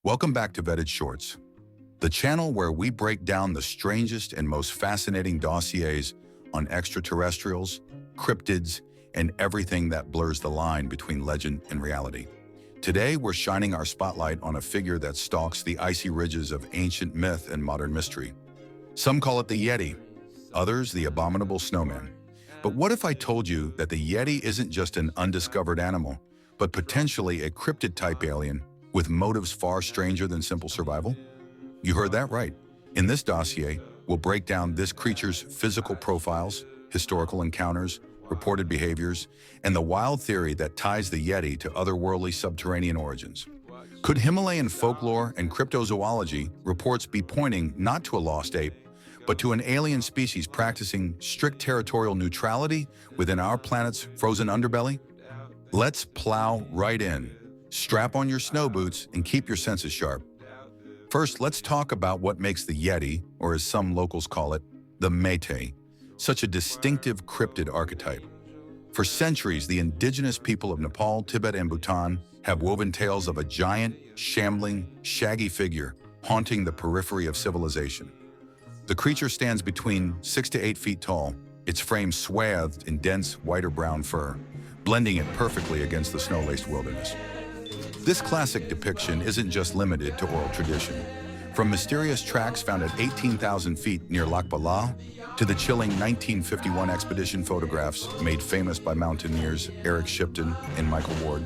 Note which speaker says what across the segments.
Speaker 1: Welcome back to Vetted Shorts, the channel where we break down the strangest and most fascinating dossiers on extraterrestrials, cryptids, and everything that blurs the line between legend and reality. Today, we're shining our spotlight on a figure that stalks the icy ridges of ancient myth and modern mystery. Some call it the Yeti, others the abominable snowman. But what if I told you that the Yeti isn't just an undiscovered animal, but potentially a cryptid-type alien with motives far stranger than simple survival? You heard that right. In this dossier, we'll break down this creature's physical profiles, historical encounters, reported behaviors, and the wild theory that ties the Yeti to otherworldly subterranean origins. Could Himalayan folklore and cryptozoology reports be pointing not to a lost ape, but to an alien species practicing strict territorial neutrality within our planet's frozen underbelly? Let's plow right in. Strap on your snow boots and keep your senses sharp. First, let's talk about what makes the Yeti, or as some locals call it, the Métis, such a distinctive cryptid archetype. For centuries, the indigenous people of Nepal, Tibet, and Bhutan have woven tales of a giant, shambling, shaggy figure haunting the periphery of civilization. The creature stands between 6 to 8 feet tall, its frame swathed in dense white or brown fur, blending it perfectly against the snow-laced wilderness. This classic depiction isn't just limited to oral tradition. From mysterious tracks found at 18,000 feet near Lac Bala to the chilling 1951 expedition photographs made famous by mountaineers Eric Shipton and Michael Ward,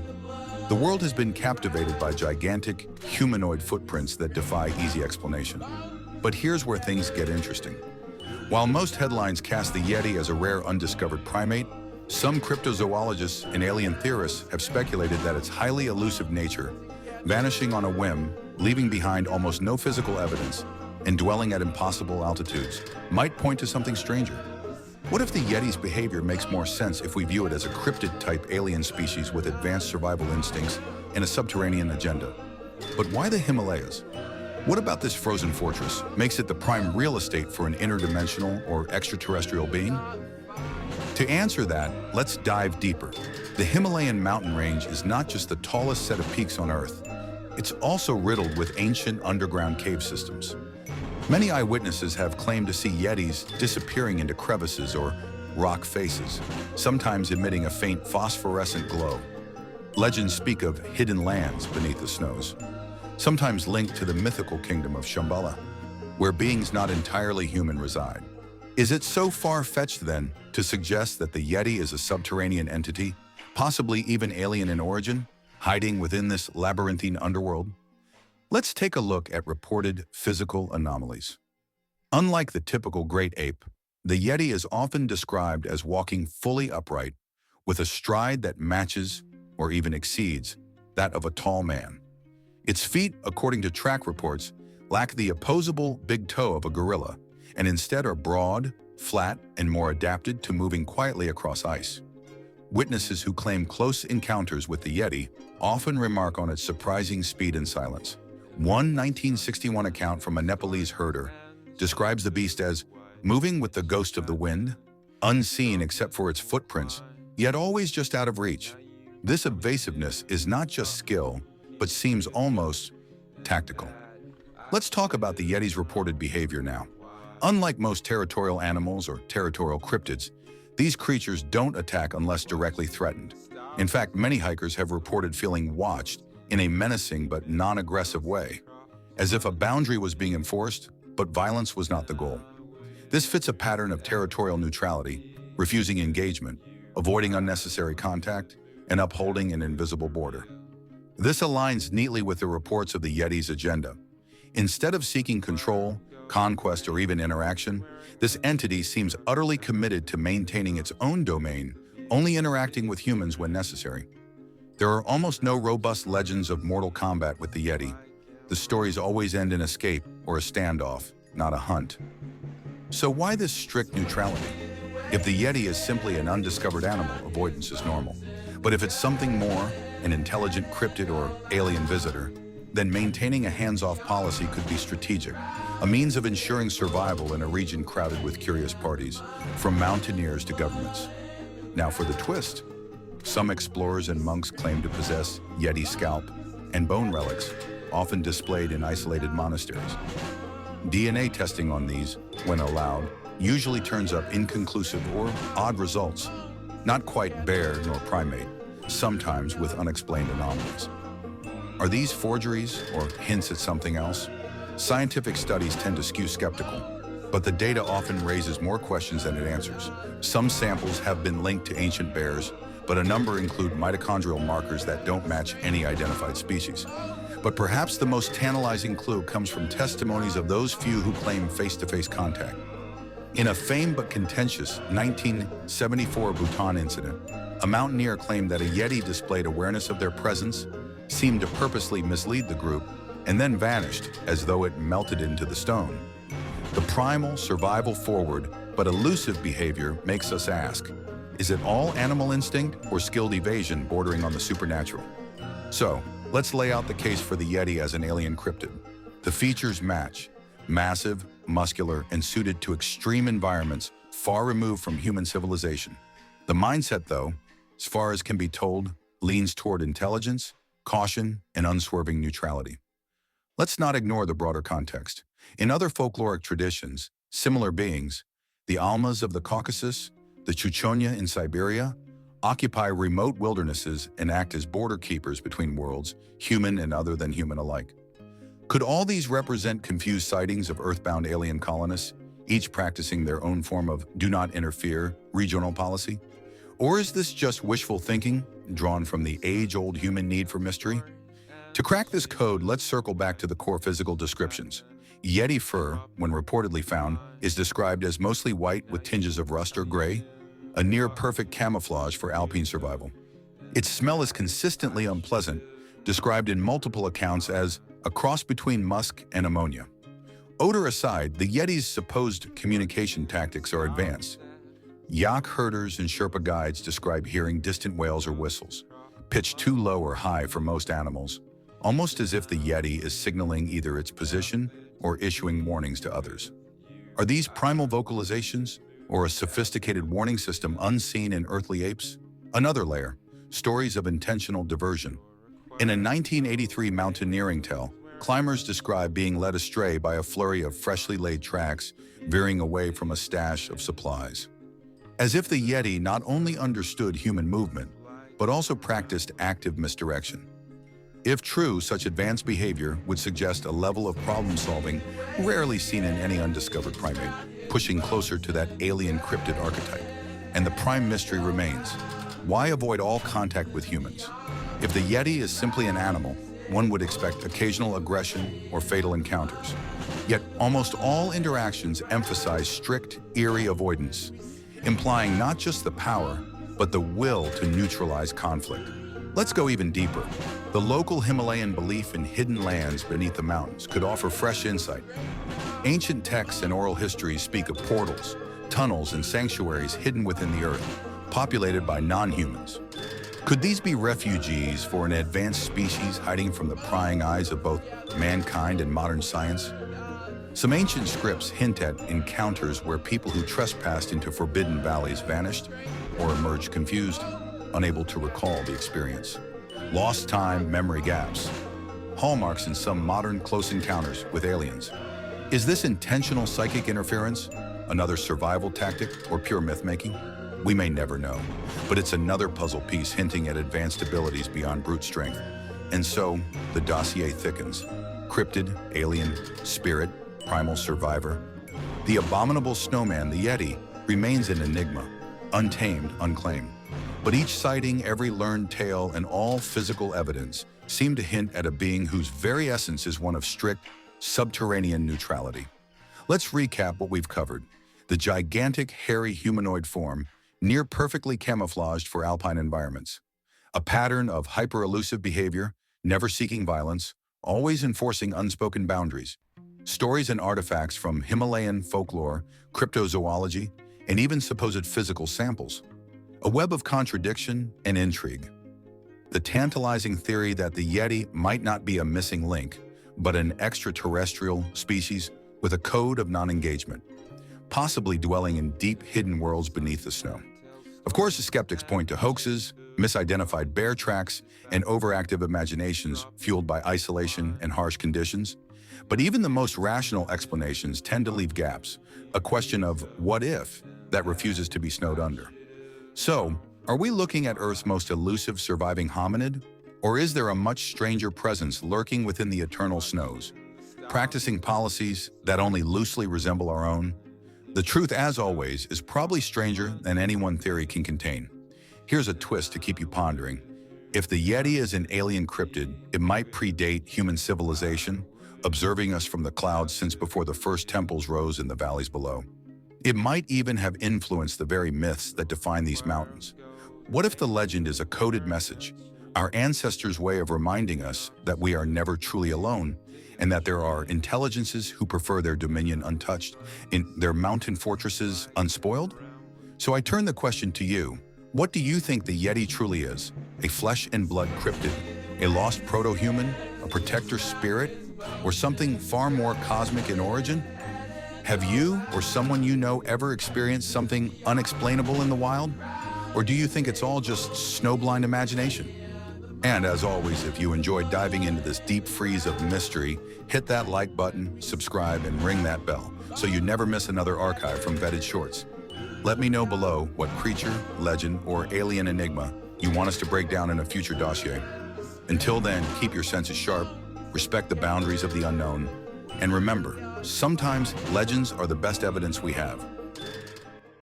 Speaker 1: the world has been captivated by gigantic, humanoid footprints that defy easy explanation. But here's where things get interesting. While most headlines cast the Yeti as a rare undiscovered primate, some cryptozoologists and alien theorists have speculated that its highly elusive nature, vanishing on a whim, leaving behind almost no physical evidence, and dwelling at impossible altitudes, might point to something stranger. What if the Yeti's behavior makes more sense if we view it as a cryptid-type alien species with advanced survival instincts and a subterranean agenda? But why the Himalayas? What about this frozen fortress makes it the prime real estate for an interdimensional or extraterrestrial being? To answer that, let's dive deeper. The Himalayan mountain range is not just the tallest set of peaks on Earth. It's also riddled with ancient underground cave systems. Many eyewitnesses have claimed to see Yetis disappearing into crevices or rock faces, sometimes emitting a faint phosphorescent glow. Legends speak of hidden lands beneath the snows, sometimes linked to the mythical kingdom of Shambhala, where beings not entirely human reside. Is it so far-fetched, then, to suggest that the Yeti is a subterranean entity, possibly even alien in origin, hiding within this labyrinthine underworld? Let's take a look at reported physical anomalies. Unlike the typical great ape, the Yeti is often described as walking fully upright, with a stride that matches, or even exceeds, that of a tall man. Its feet, according to track reports, lack the opposable big toe of a gorilla, and instead are broad, flat, and more adapted to moving quietly across ice. Witnesses who claim close encounters with the Yeti often remark on its surprising speed and silence. One 1961 account from a Nepalese herder describes the beast as moving with the ghost of the wind, unseen except for its footprints, yet always just out of reach. This evasiveness is not just skill, but seems almost tactical. Let's talk about the Yeti's reported behavior now. Unlike most territorial animals or territorial cryptids, these creatures don't attack unless directly threatened. In fact, many hikers have reported feeling watched in a menacing but non-aggressive way, as if a boundary was being enforced, but violence was not the goal. This fits a pattern of territorial neutrality, refusing engagement, avoiding unnecessary contact, and upholding an invisible border. This aligns neatly with the reports of the Yeti's agenda. Instead of seeking control, conquest, or even interaction, this entity seems utterly committed to maintaining its own domain, only interacting with humans when necessary. There are almost no robust legends of mortal combat with the Yeti. The stories always end in escape or a standoff, not a hunt. So why this strict neutrality? If the Yeti is simply an undiscovered animal, avoidance is normal. But if it's something more, an intelligent cryptid or alien visitor, then maintaining a hands-off policy could be strategic, a means of ensuring survival in a region crowded with curious parties, from mountaineers to governments. Now for the twist. Some explorers and monks claim to possess Yeti scalp and bone relics, often displayed in isolated monasteries. DNA testing on these, when allowed, usually turns up inconclusive or odd results, not quite bear nor primate, sometimes with unexplained anomalies. Are these forgeries or hints at something else? Scientific studies tend to skew skeptical, but the data often raises more questions than it answers. Some samples have been linked to ancient bears, but a number include mitochondrial markers that don't match any identified species. But perhaps the most tantalizing clue comes from testimonies of those few who claim face-to-face contact. In a famed but contentious 1974 Bhutan incident, a mountaineer claimed that a Yeti displayed awareness of their presence, seemed to purposely mislead the group, and then vanished as though it melted into the stone. The primal, survival-forward, but elusive behavior makes us ask, is it all animal instinct or skilled evasion bordering on the supernatural? So, let's lay out the case for the Yeti as an alien cryptid. The features match: massive, muscular, and suited to extreme environments far removed from human civilization. The mindset, though, as far as can be told, leans toward intelligence, caution, and unswerving neutrality. Let's not ignore the broader context. In other folkloric traditions, similar beings, the Almas of the Caucasus, the Chuchonya in Siberia, occupy remote wildernesses and act as border keepers between worlds, human and other than human alike. Could all these represent confused sightings of earthbound alien colonists, each practicing their own form of do not interfere regional policy? Or is this just wishful thinking, drawn from the age-old human need for mystery? To crack this code, let's circle back to the core physical descriptions. Yeti fur, when reportedly found, is described as mostly white with tinges of rust or gray, a near-perfect camouflage for alpine survival. Its smell is consistently unpleasant, described in multiple accounts as a cross between musk and ammonia. Odor aside, the Yeti's supposed communication tactics are advanced. Yak herders and Sherpa guides describe hearing distant wails or whistles, pitched too low or high for most animals, almost as if the Yeti is signaling either its position or issuing warnings to others. Are these primal vocalizations, or a sophisticated warning system unseen in earthly apes? Another layer: stories of intentional diversion. In a 1983 mountaineering tale, climbers describe being led astray by a flurry of freshly laid tracks veering away from a stash of supplies. As if the Yeti not only understood human movement, but also practiced active misdirection. If true, such advanced behavior would suggest a level of problem-solving rarely seen in any undiscovered primate, pushing closer to that alien cryptid archetype. And the prime mystery remains: why avoid all contact with humans? If the Yeti is simply an animal, one would expect occasional aggression or fatal encounters. Yet almost all interactions emphasize strict, eerie avoidance, implying not just the power, but the will to neutralize conflict. Let's go even deeper. The local Himalayan belief in hidden lands beneath the mountains could offer fresh insight. Ancient texts and oral histories speak of portals, tunnels, and sanctuaries hidden within the earth, populated by non-humans. Could these be refugees for an advanced species hiding from the prying eyes of both mankind and modern science? Some ancient scripts hint at encounters where people who trespassed into forbidden valleys vanished or emerged confused, unable to recall the experience. Lost time, memory gaps, hallmarks in some modern close encounters with aliens. Is this intentional psychic interference, another survival tactic, or pure myth-making? We may never know, but it's another puzzle piece hinting at advanced abilities beyond brute strength. And so, the dossier thickens. Cryptid, alien, spirit, primal survivor. The abominable snowman, the Yeti, remains an enigma, untamed, unclaimed. But each sighting, every learned tale, and all physical evidence seem to hint at a being whose very essence is one of strict, subterranean neutrality. Let's recap what we've covered. The gigantic, hairy humanoid form, near perfectly camouflaged for alpine environments. A pattern of hyper-elusive behavior, never seeking violence, always enforcing unspoken boundaries. Stories and artifacts from Himalayan folklore, cryptozoology, and even supposed physical samples. A web of contradiction and intrigue. The tantalizing theory that the Yeti might not be a missing link, but an extraterrestrial species with a code of non-engagement, possibly dwelling in deep hidden worlds beneath the snow. Of course, the skeptics point to hoaxes, misidentified bear tracks, and overactive imaginations fueled by isolation and harsh conditions. But even the most rational explanations tend to leave gaps, a question of what if that refuses to be snowed under. So, are we looking at Earth's most elusive surviving hominid? Or is there a much stranger presence lurking within the eternal snows, practicing policies that only loosely resemble our own? The truth, as always, is probably stranger than any one theory can contain. Here's a twist to keep you pondering. If the Yeti is an alien cryptid, it might predate human civilization, observing us from the clouds since before the first temples rose in the valleys below. It might even have influenced the very myths that define these mountains. What if the legend is a coded message, our ancestors' way of reminding us that we are never truly alone, and that there are intelligences who prefer their dominion untouched, in their mountain fortresses unspoiled? So I turn the question to you. What do you think the Yeti truly is? A flesh and blood cryptid? A lost proto-human? A protector spirit? Or something far more cosmic in origin? Have you or someone you know ever experienced something unexplainable in the wild? Or do you think it's all just snowblind imagination? And as always, if you enjoyed diving into this deep freeze of mystery, hit that like button, subscribe, and ring that bell so you never miss another archive from Vetted Shorts. Let me know below what creature, legend, or alien enigma you want us to break down in a future dossier. Until then, keep your senses sharp, respect the boundaries of the unknown, and remember, sometimes legends are the best evidence we have.